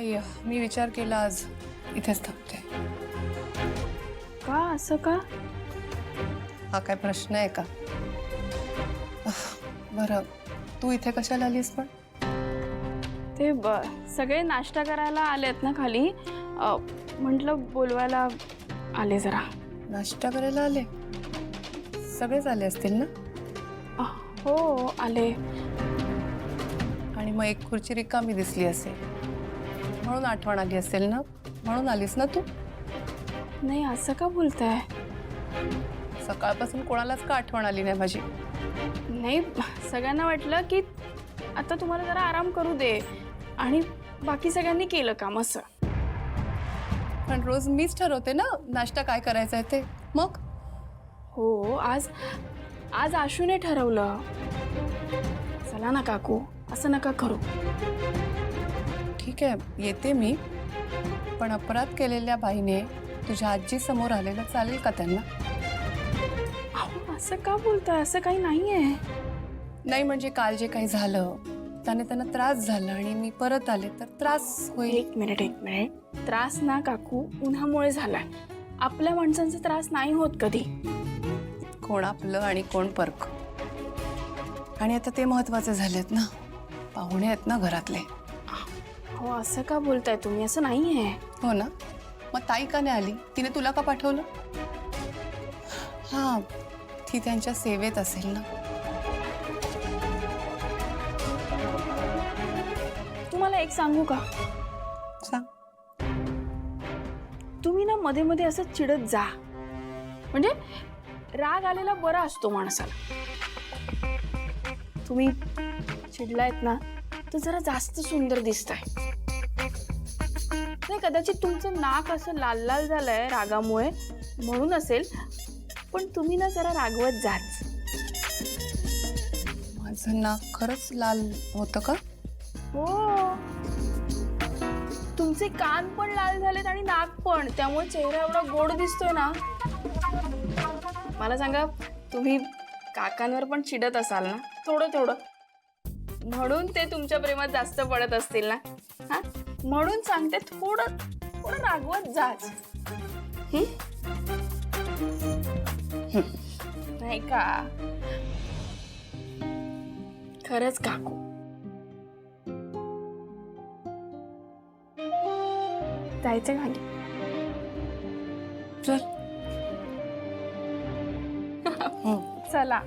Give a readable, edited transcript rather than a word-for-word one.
नाही, मी विचार केला आज इथेच थांबते. का असं का? हा काय प्रश्न आहे का? बरं, तू इथे कशाला आलीस पण? ते सगळे नाश्ता करायला आलेत ना खाली, म्हटलं बोलवायला आले जरा. नाश्ता करायला आले? सगळेच आले असतील ना? हो आले. आणि मग एक खुर्ची रिकामी दिसली असेल म्हणून आठवण आली असेल ना? म्हणून आलीस ना तू? नाही, असं का बोलताय? सकाळपासून कोणालाच का आठवण आली नाही माझी? नाही, सगळ्यांना वाटलं की आता तुम्हाला जरा आराम करू दे आणि बाकी सगळ्यांनी केलं काम असं. पण रोज मीच ठरवते ना नाश्ता काय करायचा आहे ते. मग हो, आज आशूने ठरवलं. चला ना काकू, असं नका करू. ठीक आहे, येते मी. पण अपराध केलेल्या बाईने तुझ्या आजी समोर आलेलं चालेल का त्यांना? अहो, असं का बोलताय? असं काही नाहीये. नाही म्हणजे काल जे काही झालं त्याने त्यांना त्रास झाला आणि मी परत आले तर त्रास होईल. एक मिनिट. त्रास ना काकू उन्हामुळे झालाय. आपल्या माणसांचा त्रास नाही होत कधी. कोण आपलं आणि कोण परक. आणि आता ते महत्वाचे झालेत ना, पाहुणे आहेत ना घरातले. हो, असं का बोलताय तुम्ही? असं नाहीये. हो ना, मग ताई का नाही आली? तिने तुला का पाठवलं? हा, ती त्यांच्या सेवेत असेल ना. तुम्हाला एक सांगू का? सांग. तुम्ही ना मध्ये मध्ये असं चिडत जा, म्हणजे राग आलेला बरा असतो माणसाला. तुम्ही चिडलायत ना तर जरा जास्त सुंदर दिसताय. नाही, कदाचित तुमचं नाक असं लाल लाल झालंय रागामुळे म्हणून असेल, पण तुम्ही ना जरा रागवत जाच. माझं नाक खरंच लाल होतं का? हो, तुमचे कान पण लाल झालेत आणि नाक पण, त्यामुळे चेहरा एवढा गोड दिसतोय ना. मला सांगा, तुम्ही काकांवर पण चिडत असाल ना थोडं, म्हणून ते तुमच्या प्रेमात जास्त पडत असतील ना. हा, म्हणून सांगते, थोडं रागवत जाच. नाही का? खरंच काकू. जायचं खाली? चल. चला.